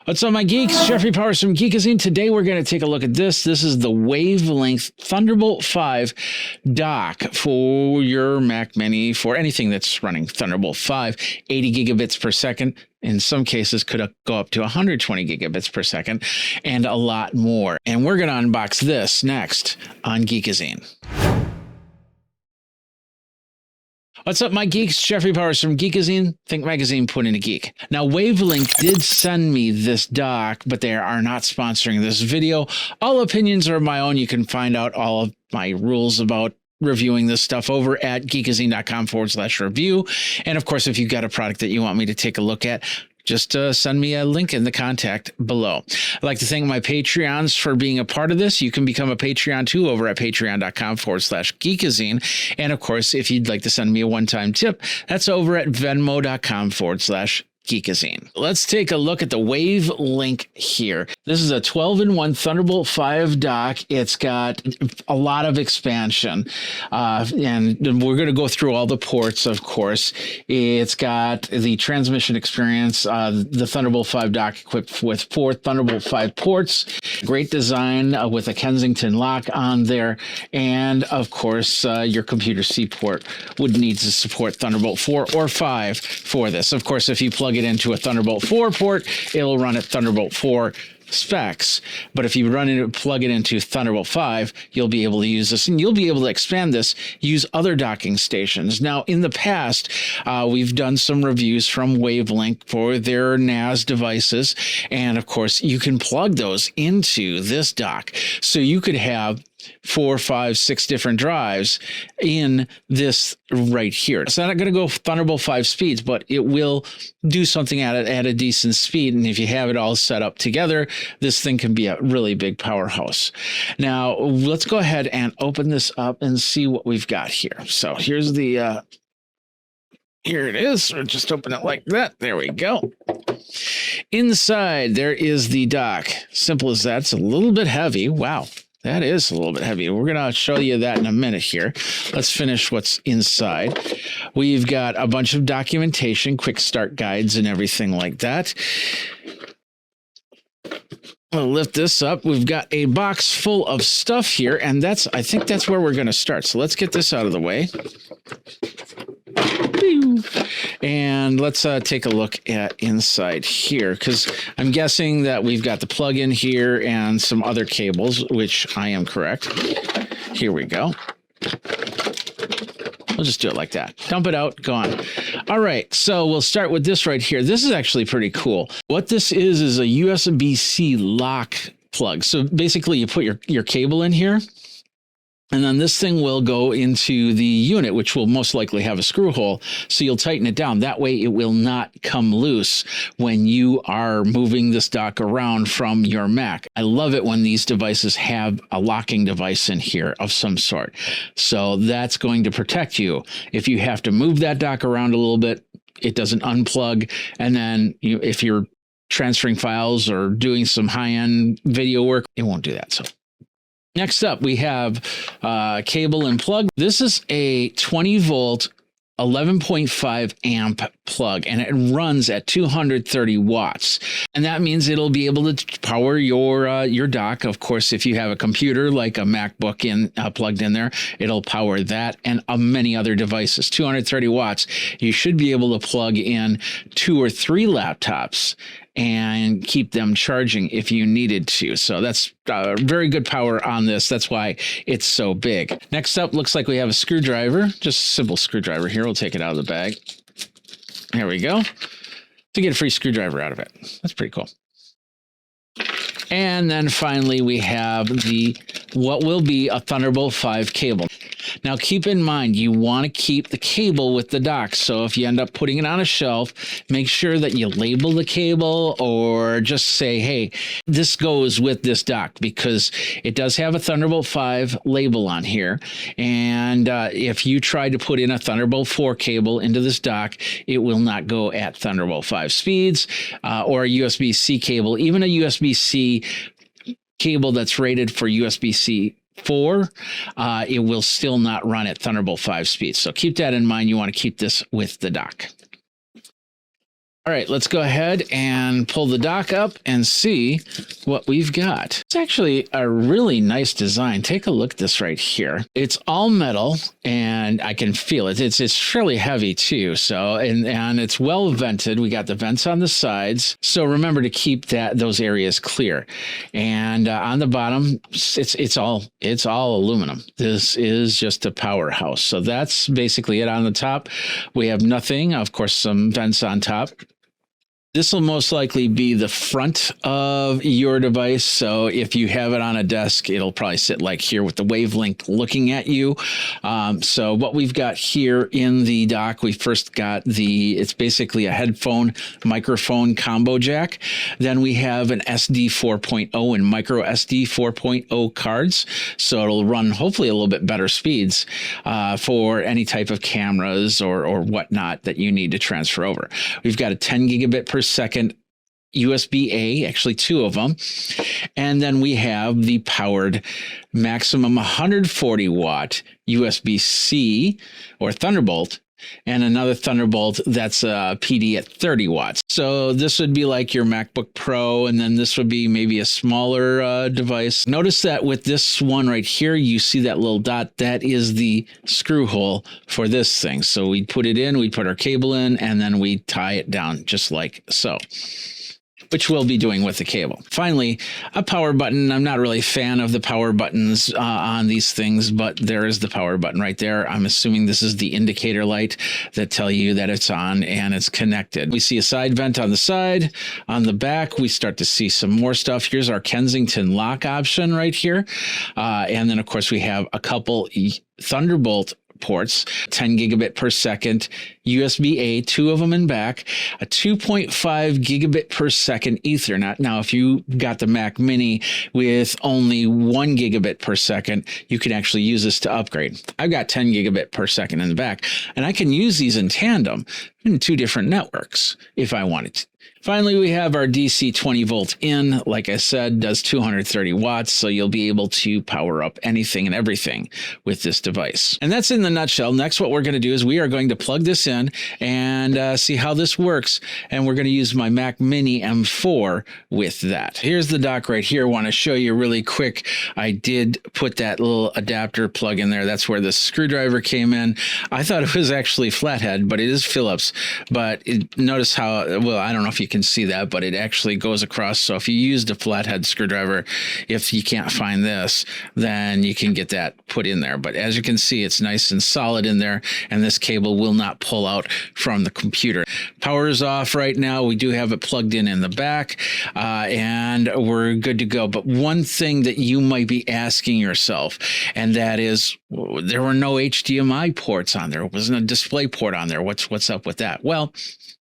What's up, my geeks? Jeffrey Powers from Geekazine. Today we're going to take a look at this. This is the WavLink Thunderbolt 5 dock for your Mac Mini, for anything that's running Thunderbolt 5, 80 gigabits per second. In some cases, could go up to 120 gigabits per second, and a lot more. And we're going to unbox this next on Geekazine. What's up, my geeks? Jeffrey Powers from Geekazine. Think magazine put in a geek. Now, WavLink did send me this dock, but they are not sponsoring this video. All opinions are my own. You can find out all of my rules about reviewing this stuff over at geekazine.com/review. And of course, if you've got a product that you want me to take a look at, just send me a link in the contact below. I'd like to thank my Patreons for being a part of this. You can become a Patreon too over at patreon.com/geekazine. And of course, if you'd like to send me a one-time tip, that's over at venmo.com/geekazine. Let's take a look at the WavLink here. This is a 12-in-1 Thunderbolt 5 dock. It's got a lot of expansion, and we're going to go through all the ports, of course. It's got the transmission experience, the Thunderbolt 5 dock equipped with 4 Thunderbolt 5 ports. Great design with a Kensington lock on there, and of course, your computer C port would need to support Thunderbolt 4 or 5 for this. Of course, if you plug it into a Thunderbolt 4 port, it'll run at Thunderbolt 4 specs. But if you plug it into Thunderbolt 5, you'll be able to use this, and you'll be able to expand this, use other docking stations. Now, in the past, we've done some reviews from WavLink for their NAS devices, and of course, you can plug those into this dock. So you could have 4, 5, 6 different drives in this right here. It's not going to go Thunderbolt 5 speeds, but it will do something at a decent speed. And if you have it all set up together, this thing can be a really big powerhouse. Now, let's go ahead and open this up and see what we've got here. So here's the, here it is. We'll just open it like that. There we go. Inside, there is the dock. Simple as that. It's a little bit heavy. Wow. That is a little bit heavy. We're going to show you that in a minute here. Let's finish what's inside. We've got a bunch of documentation, quick start guides, and everything like that. I'll lift this up. We've got a box full of stuff here, and I think that's where we're going to start. So let's get this out of the way. And let's take a look at inside here, because I'm guessing that we've got the plug-in here and some other cables, which I am correct. Here we go. We'll just do it like that. Dump it out, go on. All right, so we'll start with this right here. This is actually pretty cool. What this is a USB-C lock plug. So basically you put your cable in here, and then this thing will go into the unit, which will most likely have a screw hole. So you'll tighten it down. That way it will not come loose when you are moving this dock around from your Mac. I love it when these devices have a locking device in here of some sort. So that's going to protect you. If you have to move that dock around a little bit, it doesn't unplug. And then if you're transferring files or doing some high-end video work, it won't do that. So next up, we have cable and plug. This is a 20-volt, 11.5 amp plug, and it runs at 230 watts. And that means it'll be able to power your dock. Of course, if you have a computer like a MacBook plugged in there, it'll power that and many other devices. 230 watts. You should be able to plug in 2 or 3 laptops and keep them charging if you needed to. So that's very good power on this. That's why it's so big. Next up, looks like we have a screwdriver, just a simple screwdriver here. We'll take it out of the bag. There we go. To get a free screwdriver out of it. That's pretty cool. And then finally, we have what will be a Thunderbolt 5 cable. Now, keep in mind, you want to keep the cable with the dock. So if you end up putting it on a shelf, make sure that you label the cable or just say, hey, this goes with this dock, because it does have a Thunderbolt 5 label on here. And if you try to put in a Thunderbolt 4 cable into this dock, it will not go at Thunderbolt 5 speeds, or a USB-C cable. Even a USB-C cable that's rated for USB-C 4, it will still not run at Thunderbolt 5 speeds. So keep that in mind. You want to keep this with the dock. All right, let's go ahead and pull the dock up and see what we've got. It's actually a really nice design. Take a look at this right here. It's all metal and I can feel it. It's fairly heavy too. So, and it's well vented. We got the vents on the sides. So remember to keep those areas clear. And on the bottom, it's all aluminum. This is just a powerhouse. So that's basically it on the top. We have nothing, of course, some vents on top. This will most likely be the front of your device. So if you have it on a desk, it'll probably sit like here with the WavLink looking at you. So what we've got here in the dock, we first got it's basically a headphone microphone combo jack. Then we have an SD 4.0 and micro SD 4.0 cards. So it'll run hopefully a little bit better speeds for any type of cameras or whatnot that you need to transfer over. We've got a 10 gigabit per second USB-A, actually two of them. And then we have the powered maximum 140 watt USB-C or Thunderbolt, and another Thunderbolt that's PD at 30 watts. So this would be like your MacBook Pro, and then this would be maybe a smaller device. Notice that with this one right here, you see that little dot, that is the screw hole for this thing. So we put it in, we put our cable in, and then we tie it down just like so, which we'll be doing with the cable. Finally, a power button. I'm not really a fan of the power buttons on these things, but there is the power button right there. I'm assuming this is the indicator light that tell you that it's on and it's connected. We see a side vent on the side. On the back, we start to see some more stuff. Here's our Kensington lock option right here. And then, of course, we have a couple Thunderbolt ports, 10 gigabit per second, USB-A, two of them in back, a 2.5 gigabit per second Ethernet. Now, if you got the Mac Mini with only 1 gigabit per second, you can actually use this to upgrade. I've got 10 gigabit per second in the back, and I can use these in tandem in two different networks if I wanted to. Finally, we have our DC 20 volt in. Like I said, does 230 watts, so you'll be able to power up anything and everything with this device. And that's in the nutshell. Next, what we're going to do is we are going to plug this in and see how this works. And we're going to use my Mac Mini M4 with that. Here's the dock right here. I want to show you really quick. I did put that little adapter plug in there. That's where the screwdriver came in. I thought it was actually flathead, but it is Phillips. But notice how, well, I don't know if you can see that, but it actually goes across. So if you used a flathead screwdriver, if you can't find this, then you can get that put in there. But as you can see, it's nice and solid in there, and this cable will not pull out from the computer. Power is off right now. We do have it plugged in the back, and we're good to go. But one thing that you might be asking yourself, and that is, there were no HDMI ports on there. It wasn't a display port on there. What's up with that? Well,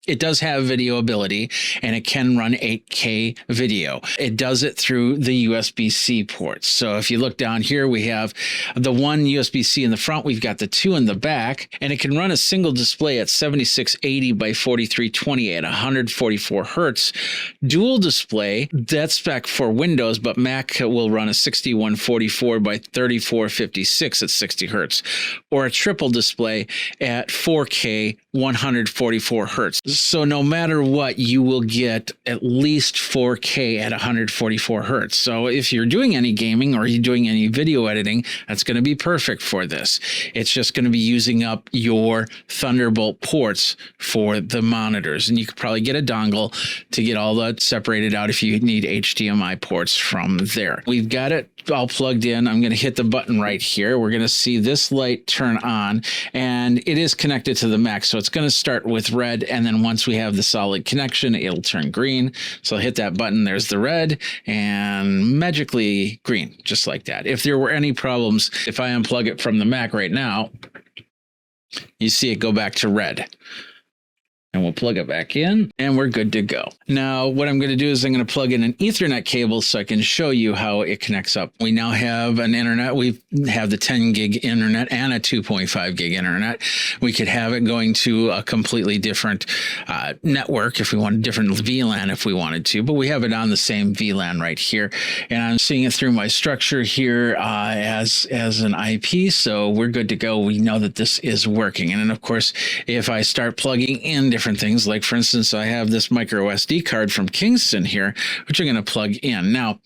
it does have video ability, and it can run 8K video. It does it through the USB-C ports. So if you look down here, we have the one USB-C in the front. We've got the two in the back, and it can run a single display at 7680 by 4320 at 144 hertz. Dual display, that's spec for Windows, but Mac will run a 6144 by 3456 at 60 hertz, or a triple display at 4K 144 hertz. So no matter what, you will get at least 4K at 144 hertz. So if you're doing any gaming or you're doing any video editing, that's going to be perfect for this. It's just going to be using up your Thunderbolt ports for the monitors. And you could probably get a dongle to get all that separated out if you need HDMI ports from there. We've got it all plugged in. I'm going to hit the button right here. We're going to see this light turn on, and it is connected to the Mac. So it's going to start with red, and then once we have the solid connection, it'll turn green. So I'll hit that button. There's the red, and magically green, just like that. If there were any problems, if I unplug it from the Mac right now, you see it go back to red. And we'll plug it back in, and we're good to go. Now, what I'm going to do is I'm going to plug in an Ethernet cable so I can show you how it connects up. We now have an internet. We have the 10 gig internet and a 2.5 gig internet. We could have it going to a completely different network if we want a different VLAN if we wanted to, but we have it on the same VLAN right here. And I'm seeing it through my structure here as an IP, so we're good to go. We know that this is working. And then, of course, if I start plugging in different different things. Like, for instance, I have this micro SD card from Kingston here, which I'm going to plug in. Now,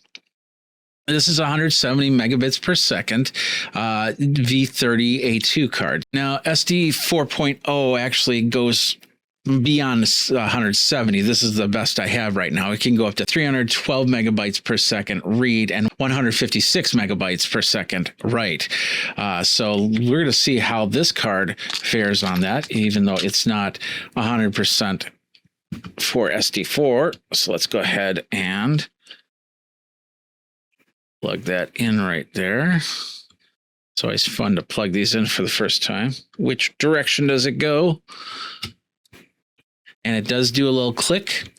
this is 170 megabits per second V30A2 card. Now, SD 4.0 actually goes beyond 170. This is the best I have right now. It can go up to 312 megabytes per second read and 156 megabytes per second write. So we're going to see how this card fares on that, even though it's not 100% for SD4. So let's go ahead and plug that in right there. It's always fun to plug these in for the first time. Which direction does it go? And it does do a little click,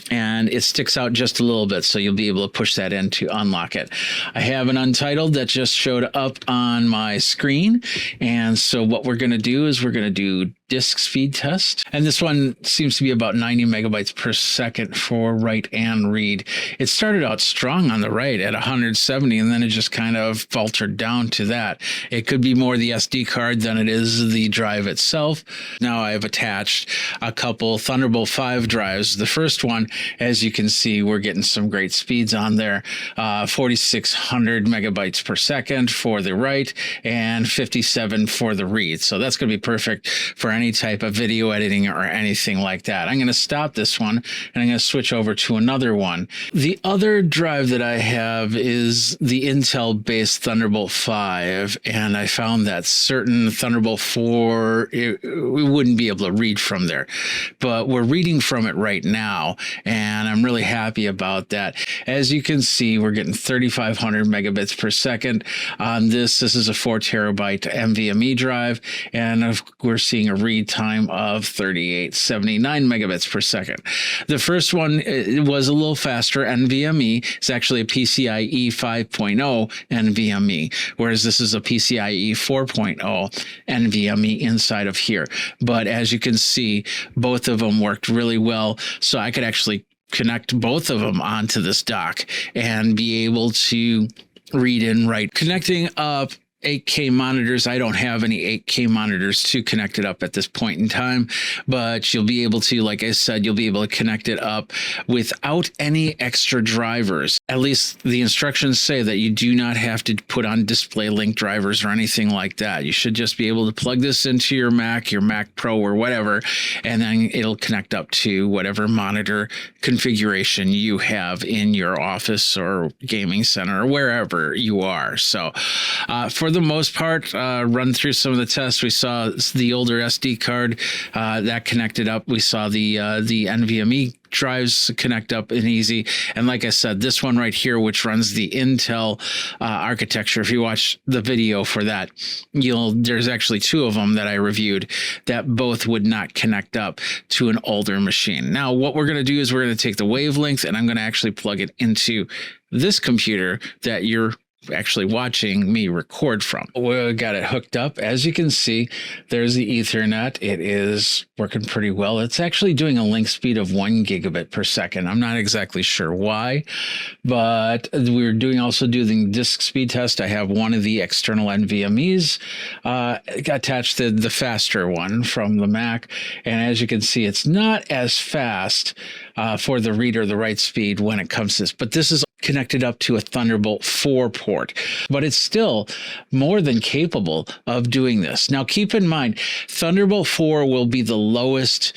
and it sticks out just a little bit, so you'll be able to push that in to unlock it. I have an Untitled that just showed up on my screen, and so what we're going to do is we're going to do disk speed test, and this one seems to be about 90 megabytes per second for write and read. It started out strong on the write at 170, and then it just kind of faltered down to that. It could be more the SD card than it is the drive itself. Now I've attached a couple Thunderbolt 5 drives. The first one, as you can see, we're getting some great speeds on there. 4,600 megabytes per second for the write and 57 for the read. So that's going to be perfect for any type of video editing or anything like that. I'm going to stop this one, and I'm going to switch over to another one. The other drive that I have is the Intel-based Thunderbolt 5, and I found that certain Thunderbolt 4, we wouldn't be able to read from there. But we're reading from it right now, and I'm really happy about that. As you can see, we're getting 3,500 megabits per second on this. This is a 4 terabyte NVMe drive, and we're seeing a read time of 3879 megabits per second. The first one was a little faster NVMe. It's actually a PCIe 5.0 NVMe, whereas this is a PCIe 4.0 NVMe inside of here. But as you can see, both of them worked really well, so I could actually connect both of them onto this dock and be able to read and write. Connecting up 8K monitors. I don't have any 8K monitors to connect it up at this point in time, but you'll be able to, like I said, you'll be able to connect it up without any extra drivers. At least the instructions say that you do not have to put on display link drivers or anything like that. You should just be able to plug this into your Mac Pro or whatever, and then it'll connect up to whatever monitor configuration you have in your office or gaming center or wherever you are. So for the most part, run through some of the tests. We saw the older SD card that connected up. We saw the NVMe drives connect up and easy. And like I said, this one right here, which runs the Intel architecture, if you watch the video for that, there's actually 2 of them that I reviewed that both would not connect up to an older machine. Now, what we're going to do is we're going to take the WavLink, and I'm going to actually plug it into this computer that you're actually watching me record from. We got it hooked up. As you can see, there's the Ethernet. It is working pretty well. It's actually doing a link speed of 1 gigabit per second. I'm not exactly sure why, but we're also doing disk speed test. I have one of the external NVMe's attached to the faster one from the Mac, and as you can see, it's not as fast for the read or the write speed when it comes to this, but this is connected up to a Thunderbolt 4 port, but it's still more than capable of doing this. Now, keep in mind, Thunderbolt 4 will be the lowest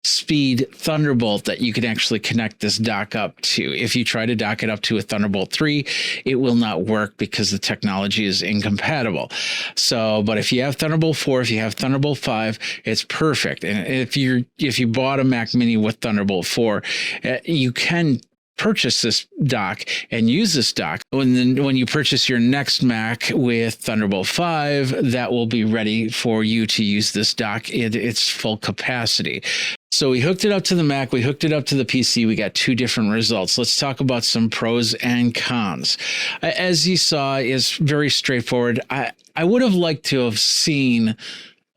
speed Thunderbolt that you can actually connect this dock up to. If you try to dock it up to a Thunderbolt 3, it will not work because the technology is incompatible. So, but if you have Thunderbolt 4, if you have Thunderbolt 5, it's perfect. And if you bought a Mac Mini with Thunderbolt 4, you can purchase this dock and use this dock. When you purchase your next Mac with Thunderbolt 5, that will be ready for you to use this dock at its full capacity. So we hooked it up to the Mac, we hooked it up to the PC, we got 2 different results. Let's talk about some pros and cons. As you saw, it's very straightforward. I would have liked to have seen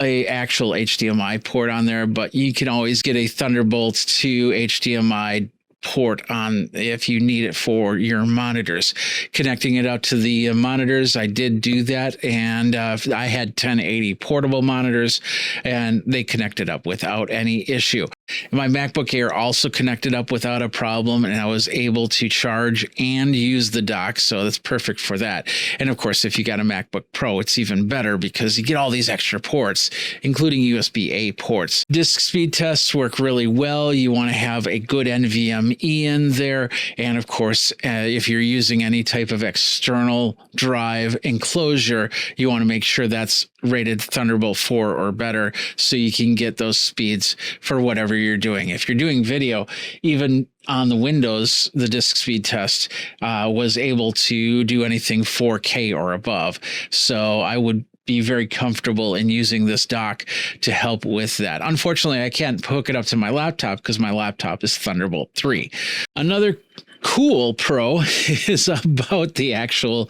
a actual HDMI port on there, but you can always get a Thunderbolt to HDMI port on if you need it for your monitors. Connecting it out to the monitors, I did do that, and I had 1080 portable monitors, and they connected up without any issue. My MacBook Air also connected up without a problem, and I was able to charge and use the dock, so that's perfect for that. And of course, if you got a MacBook Pro, it's even better because you get all these extra ports, including USB-A ports. Disk speed tests work really well. You want to have a good NVMe in there, and of course, if you're using any type of external drive enclosure, you want to make sure that's rated Thunderbolt 4 or better, so you can get those speeds for whatever you're doing. If you're doing video, even on the Windows, the disk speed test was able to do anything 4K or above. So I would be very comfortable in using this dock to help with that. Unfortunately, I can't hook it up to my laptop because my laptop is Thunderbolt 3. Another cool pro is about the actual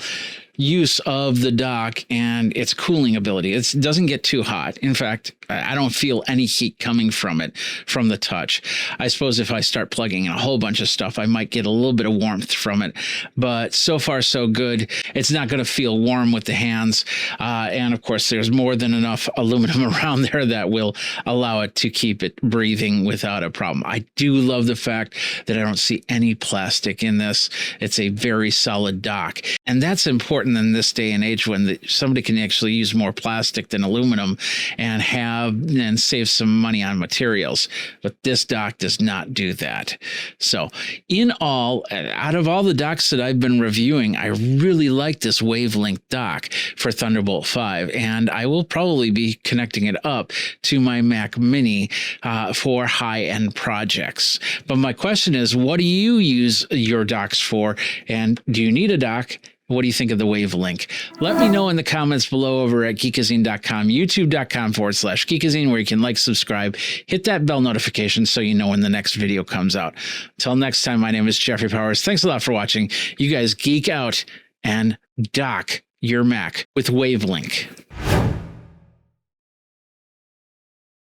use of the dock and its cooling ability. It doesn't get too hot. In fact, I don't feel any heat coming from it from the touch. I suppose if I start plugging in a whole bunch of stuff, I might get a little bit of warmth from it, but so far so good. It's not going to feel warm with the hands. And of course, there's more than enough aluminum around there that will allow it to keep it breathing without a problem. I do love the fact that I don't see any plastic in this. It's a very solid dock. And that's important in this day and age when somebody can actually use more plastic than aluminum and save some money on materials. But this dock does not do that. So in all, out of all the docks that I've been reviewing, I really like this WavLink dock for Thunderbolt 5, and I will probably be connecting it up to my Mac Mini for high-end projects. But my question is, what do you use your docks for? And do you need a dock? What do you think of the WavLink? Let me know in the comments below over at Geekazine.com, YouTube.com/Geekazine, where you can like, subscribe, hit that bell notification so you know when the next video comes out. Until next time, my name is Jeffrey Powers. Thanks a lot for watching. You guys geek out and dock your Mac with WavLink.